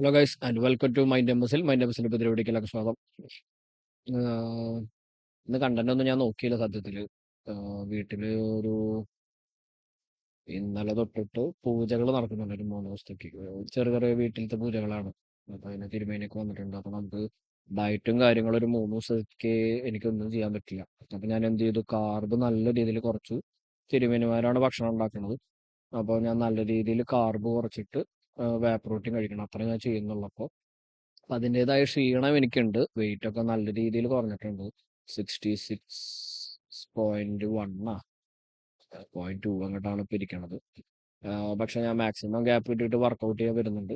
Hello guys and welcome to mind എംബസിൽ. Mind എംബസിന്റെ പുതിയ വീഡിയോയിലേക്ക് സ്വാഗതം. ആഹ് ഇന്ന് കണ്ടന്റ് ഒന്നും ഞാൻ നോക്കിയില്ല സത്യത്തില്. വീട്ടില് ഒരു ഇന്നലെ തൊട്ടിട്ട് പൂജകൾ നടക്കുന്നുണ്ട് ഒരു 3 ദിവസത്തേക്ക്. ചെറിയ ചെറിയ വീട്ടിലത്തെ പൂജകളാണ്. അപ്പൊ അതിന് തിരുമേനിയൊക്കെ വന്നിട്ടുണ്ട്. അപ്പൊ നമുക്ക് ഡയറ്റും കാര്യങ്ങളും ഒരു 3 ദിവസത്തേക്ക് എനിക്കൊന്നും ചെയ്യാൻ പറ്റില്ല. അപ്പൊ ഞാൻ എന്ത് ചെയ്തു, കാർബ് നല്ല രീതിയിൽ കുറച്ചു. തിരുമേനിമാരാണ് ഭക്ഷണം ഉണ്ടാക്കുന്നത്. അപ്പോൾ ഞാൻ നല്ല രീതിയിൽ കാർബ് കുറച്ചിട്ട് വേപ്പ പ്രോട്ടീൻ കഴിക്കണം. അത്ര ഞാൻ ചെയ്യുന്നുള്ളൂ. അപ്പോൾ അതിൻ്റെതായ ക്ഷീണം എനിക്കുണ്ട്. വെയിറ്റ് ഒക്കെ നല്ല രീതിയിൽ കുറഞ്ഞിട്ടുണ്ട്. 66.1 0.2 അങ്ങോട്ടാണ് ഇപ്പൊ ഇരിക്കണത്. പക്ഷെ ഞാൻ മാക്സിമം ഗ്യാപ്പ് ഇട്ടിട്ട് വർക്കൗട്ട് ചെയ്യാൻ വരുന്നുണ്ട്.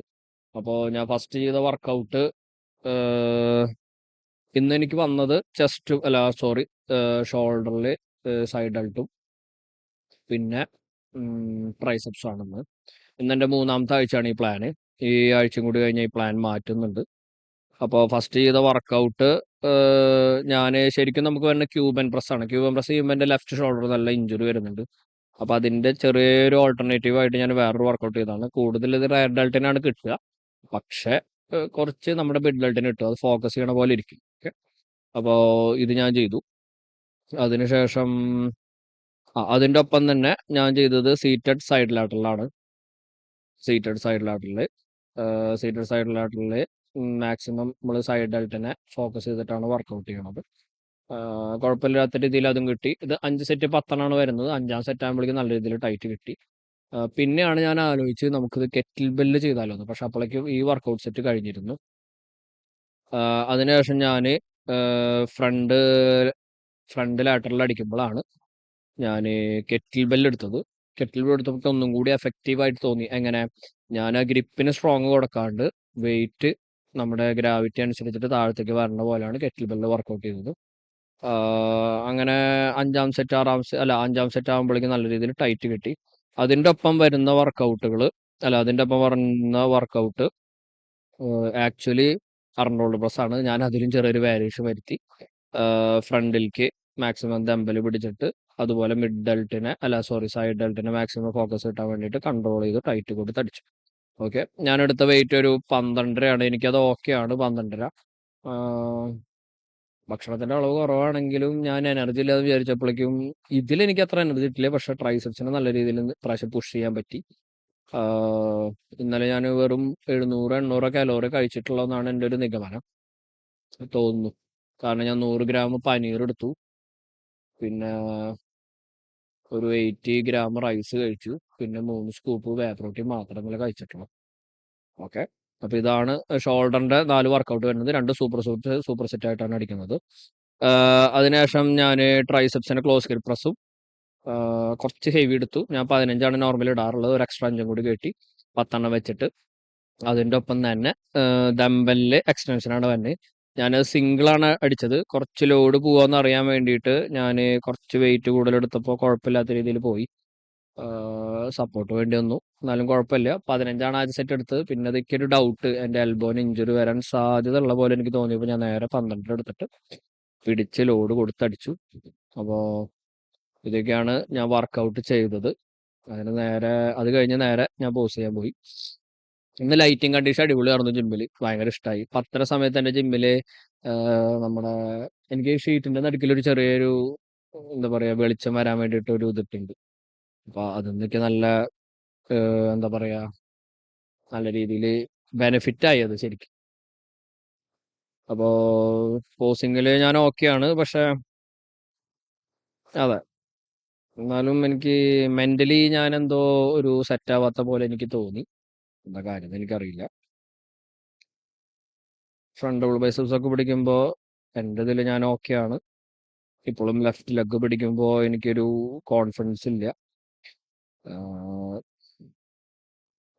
അപ്പോൾ ഞാൻ ഫസ്റ്റ് ചെയ്ത വർക്കൗട്ട് ഇന്ന് എനിക്ക് വന്നത് ചെസ്റ്റ് അല്ല സോറി ഷോൾഡറിൽ സൈഡ് അൾട്ടും പിന്നെ ട്രൈസെപ്സും ആണെന്ന്. ഇന്നെൻ്റെ 3-ാമത്തെ ആഴ്ചയാണ് ഈ പ്ലാന്. ഈ ആഴ്ചയും കൂടി കഴിഞ്ഞാൽ ഈ പ്ലാൻ മാറ്റുന്നുണ്ട്. അപ്പോൾ ഫസ്റ്റ് ചെയ്ത വർക്കൗട്ട് ഞാൻ ശരിക്കും നമുക്ക് വരുന്ന ക്യൂബൻ പ്രസ് ആണ്. ക്യൂബൻ പ്രസ് ചെയ്യുമ്പോൾ എൻ്റെ ലെഫ്റ്റ് ഷോൾഡർ നല്ല ഇഞ്ചുറി വരുന്നുണ്ട്. അപ്പോൾ അതിൻ്റെ ചെറിയൊരു ഓൾട്ടർനേറ്റീവ് ആയിട്ട് ഞാൻ വേറൊരു വർക്കൗട്ട് ചെയ്തതാണ്. കൂടുതൽ ഇത് റയർ ഡെൽറ്റിനാണ് കിട്ടുക. പക്ഷേ കുറച്ച് നമ്മുടെ മിഡ് ഡെൽറ്റിന് കിട്ടും. അത് ഫോക്കസ് ചെയ്യണ പോലെ ഇരിക്കും. ഓക്കെ, അപ്പോൾ ഇത് ഞാൻ ചെയ്തു. അതിനുശേഷം അതിൻ്റെ ഒപ്പം തന്നെ ഞാൻ ചെയ്തത് സീറ്റഡ് സൈഡ് ലാറ്ററലാണ്. Seated side lateral seated side lateral maximum നമ്മൾ സൈഡ് ഡെൽറ്റിനെ ഫോക്കസ് ചെയ്തിട്ടാണ് വർക്കൗട്ട് ചെയ്യണത്. കുഴപ്പമില്ലാത്ത രീതിയിൽ അതും കിട്ടി. ഇത് 5 സെറ്റ് 10 വരുന്നത്. 5-ാം സെറ്റ് ആകുമ്പോഴേക്കും നല്ല രീതിയിൽ ടൈറ്റ് കിട്ടി. പിന്നെയാണ് ഞാൻ ആലോചിച്ച് നമുക്കിത് കെറ്റിൽ ബെല്ല് ചെയ്താലോ എന്ന്. പക്ഷെ അപ്പോഴേക്കും ഈ വർക്കൗട്ട് സെറ്റ് കഴിഞ്ഞിരുന്നു. അതിനുശേഷം ഞാൻ ഫ്രണ്ട് ഫ്രണ്ട് ലാറ്ററൽ അടിക്കുമ്പോഴാണ് ഞാൻ കെറ്റിൽ ബെല്ല് എടുത്തത്. കെറ്റിൽ ബെല്ല് എടുത്തപ്പോൾ ഒന്നും കൂടി എഫക്റ്റീവ് ആയിട്ട് തോന്നി. എങ്ങനെ, ഞാൻ ആ ഗ്രിപ്പിന് സ്ട്രോങ് കൊടുക്കാണ്ട് വെയിറ്റ് നമ്മുടെ ഗ്രാവിറ്റി അനുസരിച്ചിട്ട് താഴത്തേക്ക് വരണ പോലെയാണ് കെറ്റിൽ ബെല്ല് വർക്കൗട്ട് ചെയ്തത്. അങ്ങനെ 5-ാം സെറ്റ് ആകുമ്പോഴേക്കും നല്ല രീതിയിൽ ടൈറ്റ് കിട്ടി. അതിൻ്റെ ഒപ്പം വരുന്ന വർക്കൗട്ടുകൾ അതിൻ്റെ ഒപ്പം വരുന്ന വർക്കൗട്ട് ആക്ച്വലി അർണോൾഡ് പ്രസ് ആണ്. ഞാൻ അതിലും ചെറിയൊരു വേരിയേഷൻ വരുത്തി. ഫ്രണ്ടിലേക്ക് മാക്സിമം ദമ്പൽ പിടിച്ചിട്ട് അതുപോലെ മിഡ് ഡെൽറ്റിനെ സൈഡ് ഡെൽറ്റിനെ മാക്സിമം ഫോക്കസ് കിട്ടാൻ വേണ്ടിയിട്ട് കൺട്രോൾ ചെയ്ത് ടൈറ്റ് കൊടുത്ത് അടിച്ചു. ഓക്കെ, ഞാൻ എടുത്ത വെയിറ്റ് ഒരു 12.5 ആണ്. എനിക്കത് ഓക്കെ ആണ് 12.5. ഭക്ഷണത്തിന്റെ അളവ് കുറവാണെങ്കിലും ഞാൻ എനർജി ഇല്ലാതെ വിചാരിച്ചപ്പോഴേക്കും ഇതിലെനിക്ക് അത്ര എനർജി കിട്ടില്ല. പക്ഷെ ട്രൈസെപ്സിനെ നല്ല രീതിയിൽ പ്രാവശ്യം പുഷ് ചെയ്യാൻ പറ്റി. ഇന്നലെ ഞാൻ വെറും 700-800 കലോറി കഴിച്ചിട്ടുള്ളതെന്നാണ് എൻ്റെ ഒരു നിഗമനം തോന്നുന്നു. കാരണം ഞാൻ 100 ഗ്രാം പനീർ എടുത്തു, പിന്നെ ഒരു 80 ഗ്രാം റൈസ് കഴിച്ചു, പിന്നെ 3 സ്കൂപ്പ് വേപ്പ പ്രോട്ടീൻ മാത്രമേ കഴിച്ചിട്ടുള്ളൂ. ഓക്കെ, അപ്പൊ ഇതാണ് ഷോൾഡറിന്റെ 4 വർക്കൗട്ട് വരുന്നത്. 2 സൂപ്പർ സെറ്റ് ആയിട്ടാണ് അടിക്കുന്നത്. അതിനുശേഷം ഞാൻ ട്രൈസെപ്സിന്റെ ക്ലോസ് ഗ്രിപ്പ് പ്രസ്സും കുറച്ച് ഹെവി എടുത്തു. ഞാൻ 15 നോർമൽ ഇടാറുള്ളത്. ഒരു എക്സ്ട്രാ 5 കൂടി കയറ്റി 10 വെച്ചിട്ട്. അതിൻ്റെ ഒപ്പം തന്നെ ഡംബലില് എക്സ്റ്റൻഷനാണ് വരുന്നത്. ഞാൻ സിംഗിളാണ് അടിച്ചത്. കുറച്ച് ലോഡ് പോവാന്ന് അറിയാൻ വേണ്ടിയിട്ട് ഞാൻ കുറച്ച് വെയിറ്റ് കൂടുതലെടുത്തപ്പോൾ കുഴപ്പമില്ലാത്ത രീതിയിൽ പോയി. സപ്പോർട്ട് വേണ്ടി വന്നു, എന്നാലും കുഴപ്പമില്ല. 15 ആദ്യ സെറ്റ് എടുത്തത്. പിന്നെ അതൊക്കെ ഒരു ഡൗട്ട്, എൻ്റെ എൽബോന് ഇഞ്ചുറി വരാൻ സാധ്യത ഉള്ള പോലെ എനിക്ക് തോന്നിയപ്പോൾ ഞാൻ നേരെ 12 എടുത്തിട്ട് പിടിച്ച് ലോഡ് കൊടുത്തടിച്ചു. അപ്പോൾ ഇതൊക്കെയാണ് ഞാൻ വർക്കൗട്ട് ചെയ്തത്. അത് കഴിഞ്ഞ് നേരെ ഞാൻ പോസ് ചെയ്യാൻ പോയി. ഇന്ന് ലൈറ്റിംഗ് കണ്ടീഷൻ അടിപൊളിയായിരുന്നു. ജിമ്മിൽ ഭയങ്കര ഇഷ്ടമായി. 10 സമയത്ത് എൻ്റെ ജിമ്മിൽ നമ്മുടെ എനിക്ക് ഷീറ്റിന്റെ നടുക്കിലൊരു ചെറിയൊരു എന്താ പറയാ വെളിച്ചം വരാൻ വേണ്ടിയിട്ട് ഒരു ഇതിട്ടുണ്ട്. അപ്പൊ അതെന്നൊക്കെ നല്ല എന്താ പറയാ നല്ല രീതിയിൽ ബെനിഫിറ്റ് ആയി അത് ശരിക്കും. അപ്പോ പോസിങ്ങിൽ ഞാൻ ഓക്കെയാണ്. പക്ഷെ അതെ, എന്നാലും എനിക്ക് മെന്റലി ഞാൻ എന്തോ ഒരു സെറ്റ് ആവാത്ത പോലെ എനിക്ക് തോന്നി. എന്താ കാര്യം എനിക്കറിയില്ല. ഫ്രണ്ട് ഡബിൾ ബൈസെപ്സ് ഒക്കെ പിടിക്കുമ്പോൾ എൻ്റെ ഇതിൽ ഞാൻ ഓക്കെയാണ്. ഇപ്പോഴും ലെഫ്റ്റ് ലെഗ് പിടിക്കുമ്പോൾ എനിക്കൊരു കോൺഫിഡൻസ് ഇല്ല.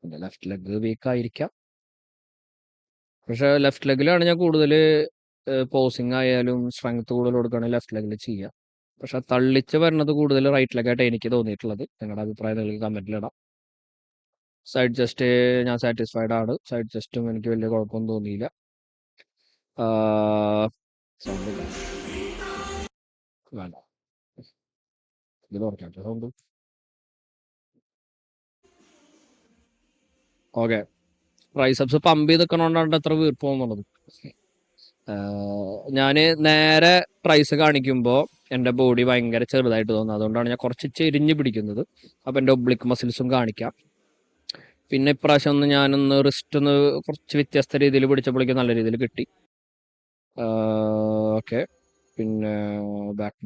എൻ്റെ ലെഫ്റ്റ് ലെഗ് വീക്ക് ആയിരിക്കാം. പക്ഷെ ലെഫ്റ്റ് ലെഗിലാണ് ഞാൻ കൂടുതൽ പോസിങ് ആയാലും സ്ട്രെങ്ത് കൂടുതൽ കൊടുക്കുകയാണെങ്കിൽ ലെഫ്റ്റ് ലെഗിൽ ചെയ്യാം. പക്ഷെ തള്ളിച്ച് വരുന്നത് കൂടുതൽ റൈറ്റ് ലെഗായിട്ട് എനിക്ക് തോന്നിയിട്ടുള്ളത്. നിങ്ങളുടെ അഭിപ്രായം നിങ്ങൾക്ക് കമന്റിലിടാം. സൈഡ് ചെസ്റ്റ് ഞാൻ സാറ്റിസ്ഫൈഡ് ആണ്. സൈഡ് ചെസ്റ്റും എനിക്ക് വലിയ കുഴപ്പമൊന്നും തോന്നിയില്ല. സൗണ്ട് വേണ്ട, ഇത് ഓർക്കാം സൗണ്ട്. ഓക്കെ, ട്രൈസെപ്സ് പമ്പ് ചെയ്ത് നിൽക്കണോണ്ടാണ് എത്ര വീർപ്പ് പോകുന്നുള്ളത്. ഞാൻ നേരെ ട്രൈസ് കാണിക്കുമ്പോൾ എൻ്റെ ബോഡി ഭയങ്കര ചെറുതായിട്ട് തോന്നുന്നു. അതുകൊണ്ടാണ് ഞാൻ കുറച്ച് ചെരിഞ്ഞ് പിടിക്കുന്നത്. അപ്പോൾ എൻ്റെ ഒബ്ലിക് മസിൽസും കാണിക്കാം. പിന്നെ ഇപ്രാവശ്യം ഞാനൊന്ന് റിസ്റ്റ് ഒന്ന് കുറച്ച് വ്യത്യസ്ത രീതിയിൽ പിടിച്ചപ്പോഴേക്കും നല്ല രീതിയിൽ കിട്ടി. ഓക്കെ. പിന്നെ ബാക്ക്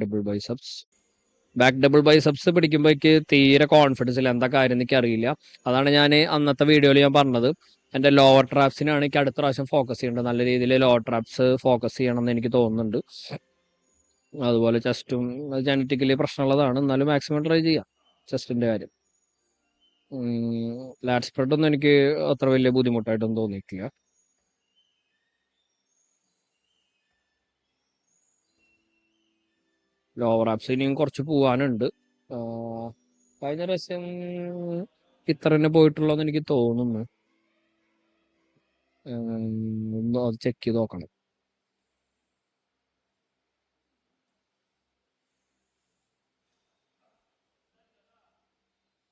ഡബിൾ ബൈസെപ്സ് പിടിക്കുമ്പോഴേക്ക് തീരെ കോൺഫിഡൻസ് ഇല്ല. എന്താ കാര്യം എനിക്ക് അറിയില്ല. അതാണ് ഞാൻ അന്നത്തെ വീഡിയോയിൽ ഞാൻ പറഞ്ഞത്. എൻ്റെ ലോവർ ട്രാപ്സിനാണ് എനിക്ക് അടുത്ത പ്രാവശ്യം ഫോക്കസ് ചെയ്യേണ്ടത്. നല്ല രീതിയിൽ ലോവർ ട്രാപ്സ് ഫോക്കസ് ചെയ്യണം എന്ന് എനിക്ക് തോന്നുന്നുണ്ട്. അതുപോലെ ചെസ്റ്റും ജനറ്റിക്കലി പ്രശ്നമുള്ളതാണ്. എന്നാലും മാക്സിമം ട്രൈ ചെയ്യാം ചെസ്റ്റിൻ്റെ കാര്യം. ലാറ്റ് സ്പ്രെഡ് ഒന്നും എനിക്ക് അത്ര വലിയ ബുദ്ധിമുട്ടായിട്ടൊന്നും തോന്നിയിട്ടില്ല. ലോവർ ആപ്സ് ഇനിയും കുറച്ച് പോകാനുണ്ട്. കഴിഞ്ഞ പ്രാവശ്യം ഇത്ര തന്നെ പോയിട്ടുള്ളതെന്ന് എനിക്ക് തോന്നുന്നു. ഒന്ന് അത് ചെക്ക് ചെയ്ത് നോക്കണം.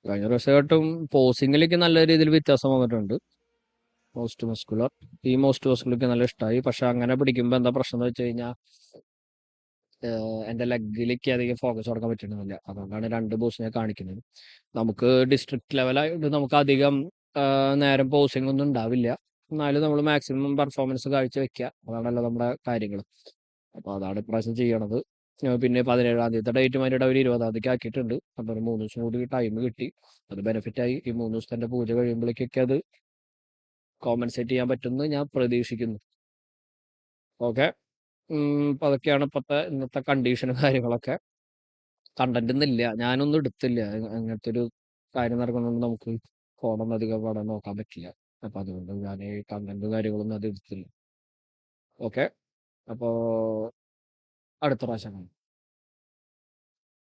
കഴിഞ്ഞ പ്രാവശ്യമായിട്ടും പോസിങ്ങിലേക്ക് നല്ല രീതിയിൽ വ്യത്യാസം വന്നിട്ടുണ്ട്. മോസ്റ്റ് മസ്കുലർ മോസ്റ്റ് മസ്കുലർക്ക് നല്ല ഇഷ്ടമായി. പക്ഷെ അങ്ങനെ പിടിക്കുമ്പോൾ എന്താ പ്രശ്നം എന്ന് വെച്ച് കഴിഞ്ഞാൽ എൻ്റെ ലെഗിലേക്ക് അധികം ഫോക്കസ് കൊടുക്കാൻ പറ്റുന്നില്ല. അതുകൊണ്ടാണ് രണ്ട് പോസ് ഞാൻ കാണിക്കുന്നത്. നമുക്ക് ഡിസ്ട്രിക്ട് ലെവലായിട്ട് നമുക്ക് അധികം നേരം പോസിംഗ് ഒന്നും ഉണ്ടാവില്ല. എന്നാലും നമ്മൾ മാക്സിമം പെർഫോമൻസ് കാഴ്ചവെക്കുക. അതാണല്ലോ നമ്മുടെ കാര്യങ്ങൾ. അപ്പോൾ അതാണ് ഇപ്രാവശ്യം ചെയ്യണത്. പിന്നെ 17-ാം തീയതി ഡേറ്റ് മാറ്റിയിട്ട് അവർ 20-ാം തീയതിക്ക് ആക്കിയിട്ടുണ്ട്. അപ്പോൾ ഒരു 3 ദിവസം കൂടി ടൈം കിട്ടി. അത് ബെനിഫിറ്റായി. ഈ 3 ദിവസത്തെ പൂജ കഴിയുമ്പോഴേക്കൊക്കെ അത് കോമ്പൻസേറ്റ് ചെയ്യാൻ പറ്റുമെന്ന് ഞാൻ പ്രതീക്ഷിക്കുന്നു. ഓക്കെ. അപ്പോൾ അതൊക്കെയാണ് ഇന്നത്തെ കണ്ടീഷനും കാര്യങ്ങളൊക്കെ. കണ്ടന്റ് ഒന്നുമില്ല, ഞാനൊന്നും എടുത്തില്ല. അങ്ങനത്തെ ഒരു കാര്യം നടക്കുന്നതുകൊണ്ട് നമുക്ക് ഫോണൊന്നും അധികം പടം നോക്കാൻ പറ്റില്ല. അപ്പം അതുകൊണ്ട് ഞാൻ കണ്ടന്റ് കാര്യങ്ങളൊന്നും അത് എടുത്തില്ല. ഓക്കെ. അപ്പോൾ അടുത്ത പ്രാവശ്യം കാണാം.